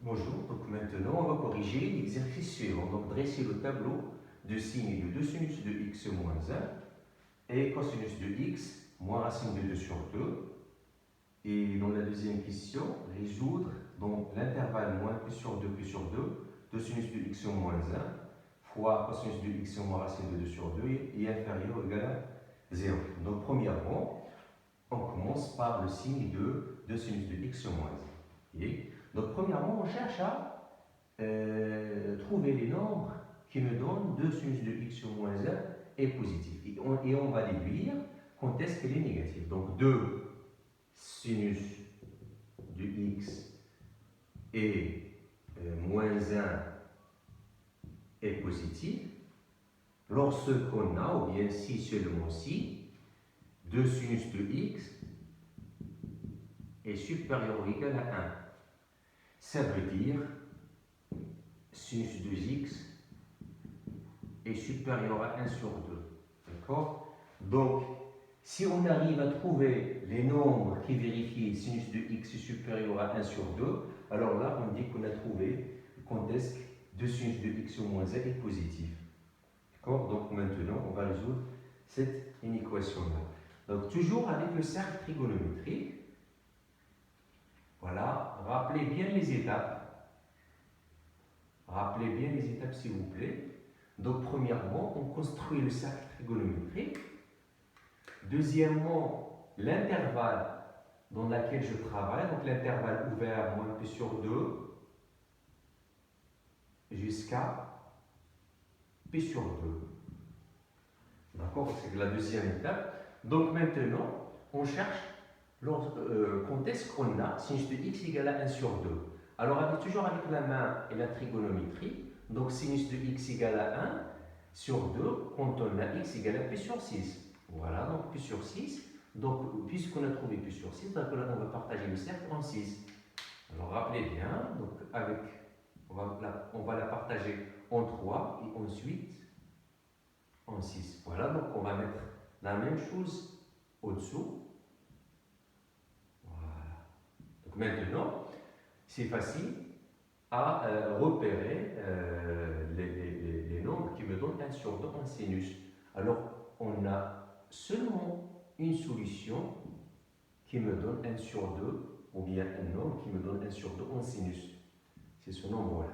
Bonjour, donc maintenant on va corriger l'exercice suivant. Donc dresser le tableau de signe de 2 sinus de x moins 1 et cosinus de x moins racine de 2 sur 2. Et dans la deuxième question, résoudre dans l'intervalle moins p sur 2 p sur 2, 2 sinus de x moins 1 fois cosinus de x moins racine de 2 sur 2 est inférieur ou égal à 0. Donc premièrement, on commence par le signe de 2 sinus de x moins 1. Okay. Donc, premièrement, on cherche à trouver les nombres qui me donnent 2 sinus de x moins 1 est positif. Et on va déduire quand est-ce qu'elle est négative. Donc, 2 sinus de x et moins 1 est positif lorsqu'on a, ou bien si seulement si, 2 sinus de x est supérieur ou égal à 1. Ça veut dire sinus de x est supérieur à 1 sur 2. D'accord? Donc, si on arrive à trouver les nombres qui vérifient sinus de x est supérieur à 1 sur 2, alors là, on dit qu'on a trouvé quand est-ce que 2 sinus de x moins 1 est positif. D'accord? Donc, maintenant, on va résoudre cette inéquation-là. Donc, toujours avec le cercle trigonométrique. Voilà, rappelez bien les étapes. Rappelez bien les étapes, s'il vous plaît. Donc, premièrement, on construit le cercle trigonométrique. Deuxièmement, l'intervalle dans lequel je travaille, donc l'intervalle ouvert moins p sur 2 jusqu'à p sur 2. D'accord? C'est la deuxième étape. Donc, maintenant, on cherche quand est-ce qu'on a sinus de x égale à 1 sur 2. Alors, toujours avec la main et la trigonométrie, donc sinus de x égale à 1 sur 2 quand on a x égale à p sur 6. Voilà, donc p sur 6. Donc, puisqu'on a trouvé p sur 6, donc là, on va partager le cercle en 6. Alors, rappelez bien, donc on va la partager en 3 et ensuite en 6. Voilà, donc on va mettre la même chose au-dessous. Donc maintenant, c'est facile à repérer les nombres qui me donnent 1 sur 2 en sinus. Alors, on a seulement une solution qui me donne 1 sur 2, ou bien un nombre qui me donne 1 sur 2 en sinus. C'est ce nombre-là.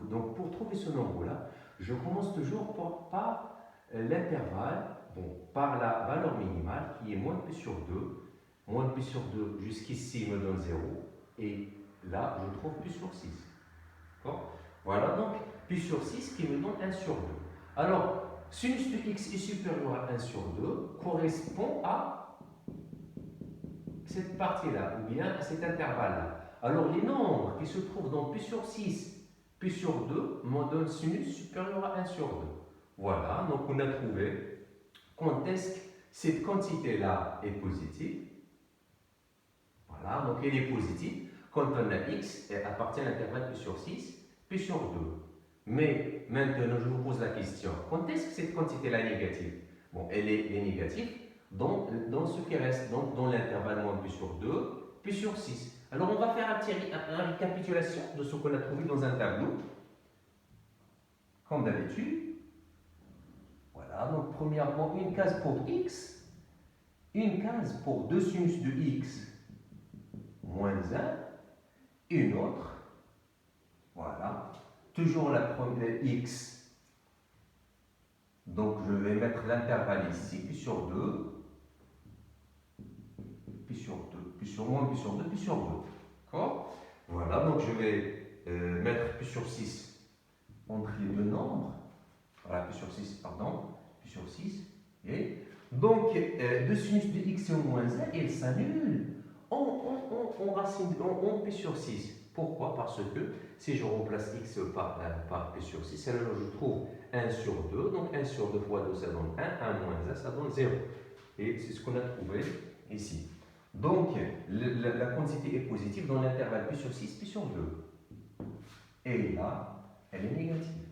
Donc, pour trouver ce nombre-là, je commence toujours par l'intervalle, par la valeur minimale qui est moins p sur 2. Moins p sur 2 jusqu'ici me donne 0. Et là, je trouve p sur 6. Voilà donc p sur 6 qui me donne 1 sur 2. Alors, sinus de x est supérieur à 1 sur 2 correspond à cette partie-là, ou bien à cet intervalle-là. Alors, les nombres qui se trouvent dans p sur 6, p sur 2, me donnent sinus supérieur à 1 sur 2. Voilà, donc on a trouvé quand est-ce que cette quantité-là est positive. Voilà, donc elle est positive quand on a x appartient à l'intervalle p sur 6, p sur 2. Mais maintenant, je vous pose la question, quand est-ce que cette quantité-là est négative? Bon, elle est négative dans ce qui reste, donc dans l'intervalle moins p sur 2, p sur 6. Alors, on va faire une récapitulation de ce qu'on a trouvé dans un tableau, comme d'habitude. Voilà, donc premièrement, une case pour x, une case pour 2 sinus de x moins 1, une autre, voilà, toujours la première x, donc je vais mettre l'intervalle ici, puis sur 2, puis sur 2, puis sur moins, puis sur 2, puis sur 2, d'accord? Voilà, donc je vais mettre puis sur 6 entre les deux nombres, voilà, puis sur 6, pardon, puis sur 6, et donc 2 sinus de x moins 1, il s'annule en racine, en p sur 6. Pourquoi? Parce que si je remplace x par p sur 6, alors je trouve 1 sur 2. Donc 1 sur 2 fois 2, ça donne 1. 1 moins 1, ça donne 0. Et c'est ce qu'on a trouvé ici. Donc la quantité est positive dans l'intervalle p sur 6, p sur 2. Et là, elle est négative.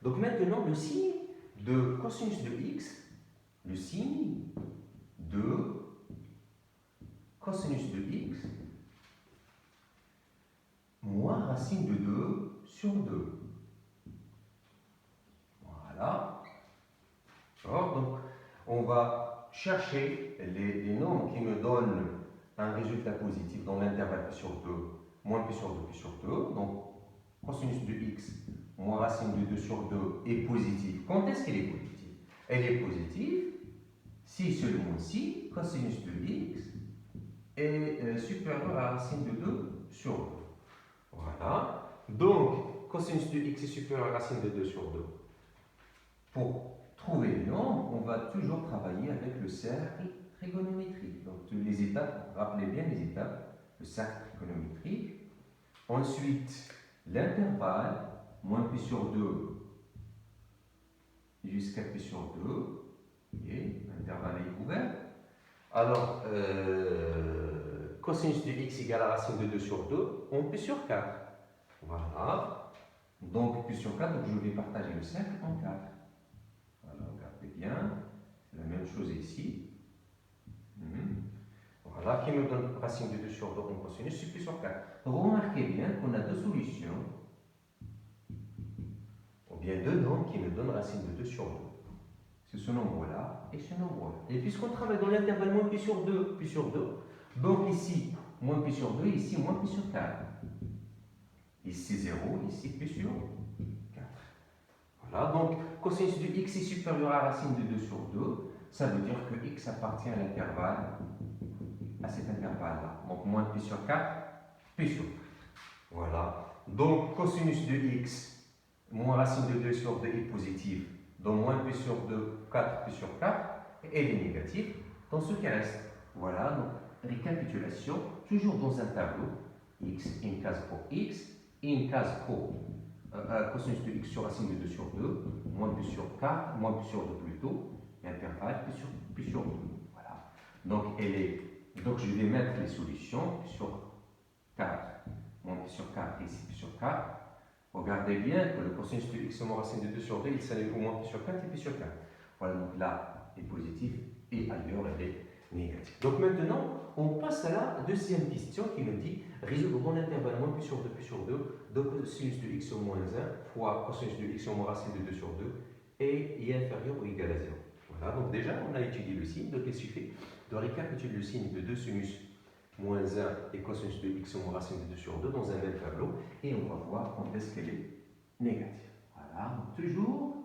Donc maintenant, le signe de cosinus de x, le signe de cosinus de x moins racine de 2 sur 2. Voilà. Donc, on va chercher les nombres qui me donnent un résultat positif dans l'intervalle pi sur 2, moins pi sur 2, pi sur 2. Donc, cosinus de x moins racine de 2 sur 2 est positive. Quand est-ce qu'elle est positive? Elle est positive si seulement si cosinus de x est supérieur à racine de 2 sur 2. Voilà. Donc, cosinus de x est supérieur à racine de 2 sur 2. Pour trouver les nombres, on va toujours travailler avec le cercle trigonométrique. Donc, les étapes, rappelez bien les étapes, le cercle trigonométrique. Ensuite, l'intervalle, moins pi sur 2 jusqu'à pi sur 2. Et l'intervalle est ouvert. Alors, cosinus de x égale à racine de 2 sur 2, on pi sur 4. Voilà. Donc, pi sur 4, donc je vais partager le cercle en 4. Voilà, regardez bien. C'est la même chose ici. Voilà, qui me donne racine de 2 sur 2 en cosinus, c'est pi sur 4. Donc, remarquez bien qu'on a deux solutions, ou bien deux nombres qui me donnent racine de 2 sur 2. C'est ce nombre-là et ce nombre-là. Et puisqu'on travaille dans l'intervalle moins pi sur 2, donc ici, moins pi sur 2, ici, moins pi sur 4. Ici 0, ici pi sur 4. Voilà, donc cosinus de x est supérieur à racine de 2 sur 2, ça veut dire que x appartient à l'intervalle, à cet intervalle-là. Donc moins pi sur 4, pi sur 4. Voilà. Donc cosinus de x moins racine de 2 sur 2 est positive. Donc moins pi sur 2, 4 pi sur 4, elle est négative dans ce qui reste. Voilà, donc récapitulation, toujours dans un tableau, x, une case pour x, une case pour cosinus de x sur racine de 2 sur 2, moins pi sur 4, moins pi sur 2 plutôt, et intervalle pi sur 2. Voilà. Donc, donc je vais mettre les solutions, pi sur 4, moins pi sur 4, ici pi sur 4. Regardez bien que le cosinus de x moins racine de 2 sur 2, il s'annule au moins pi sur 4 et pi sur 4. Voilà, donc là, est positif et ailleurs, elle est négative. Donc maintenant, on passe à la deuxième question qui nous dit résoudre dans l'intervalle moins pi sur 2, pi sur 2, de cosinus de x au moins 1 fois cosinus de x au moins racine de 2 sur 2 et est inférieur ou égal à 0. Voilà, donc déjà, on a étudié le signe, donc il suffit de récapituler le signe de 2 sinus moins 1 et cosinus de x au moins racine de 2 sur 2 dans un même tableau et on va voir quand est-ce qu'elle est négative. Voilà, donc toujours,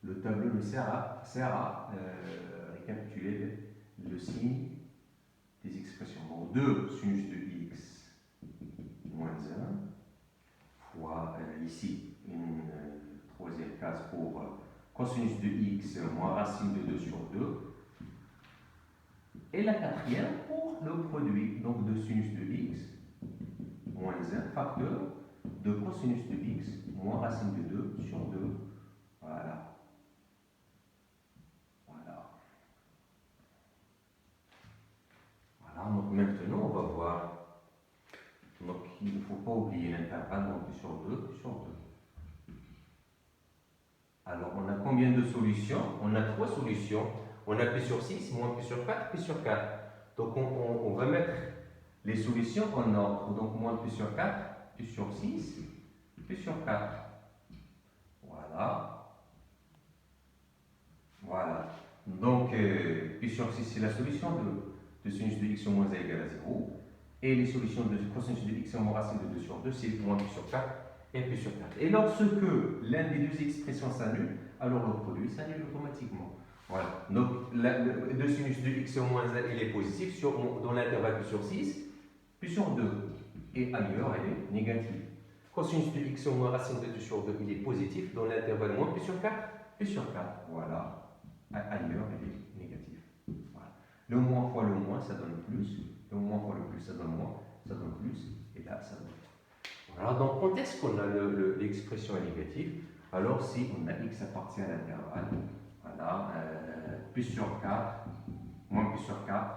le tableau nous sert à récapituler le signe des expressions. Donc 2 sinus de x moins 1 fois ici une troisième case pour cosinus de x moins racine de 2 sur 2 et la quatrième pour le produit, donc de sinus de x moins 1 facteur de cosinus de x moins racine de 2 sur 2. Voilà. Donc maintenant, on va voir. Donc il ne faut pas oublier l'intervalle donc pi sur 2, pi sur 2. Alors on a combien de solutions? On a 3 solutions. On a pi sur 6, moins pi sur 4, pi sur 4. Donc on va mettre les solutions en ordre. Donc moins pi sur 4, pi sur 6, pi sur 4. Voilà. Voilà. Donc pi sur 6, c'est la solution de sinus de x au moins 1 égale à 0. Et les solutions de cosinus de x au moins racine de 2 sur 2, c'est moins pi sur 4 et pi sur 4. Et lorsque l'un des deux expressions s'annule, alors le produit s'annule automatiquement. Voilà. Donc, le sinus de x au moins 1, il est positif dans l'intervalle pi sur 6, pi sur 2. Et ailleurs, elle est négative. Cosinus de x au moins racine de 2 sur 2, il est positif dans l'intervalle moins pi sur 4, pi sur 4. Voilà. Ailleurs, elle est négative. Voilà. Le moins fois le moins, ça donne plus. Le moins fois le plus, ça donne moins. Ça donne plus. Et là, ça donne moins. Voilà. Donc, quand est-ce qu'on a l'expression négative? Alors, si on a x appartient à l'intervalle, voilà, pi sur 4, moins pi sur 4,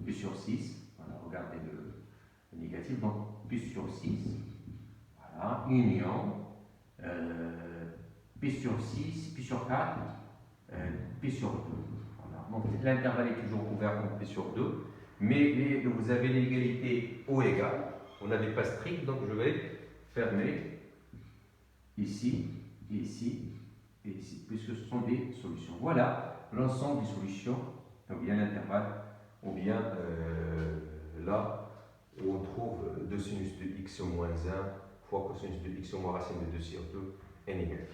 pi sur 6. Voilà, regardez le négatif. Donc, pi sur 6. Voilà, union, pi sur 6, pi sur 4, pi sur 2. Voilà. Donc l'intervalle est toujours ouvert en pi sur 2, mais vous avez l'égalité au égal, on n'avait pas strict, donc je vais fermé ici, et ici, et ici, puisque ce sont des solutions. Voilà l'ensemble des solutions, ou bien l'intervalle, ou bien là où on trouve 2 sinus de x au moins 1 fois cosinus de x au moins racine de 2 sur 2 n égal.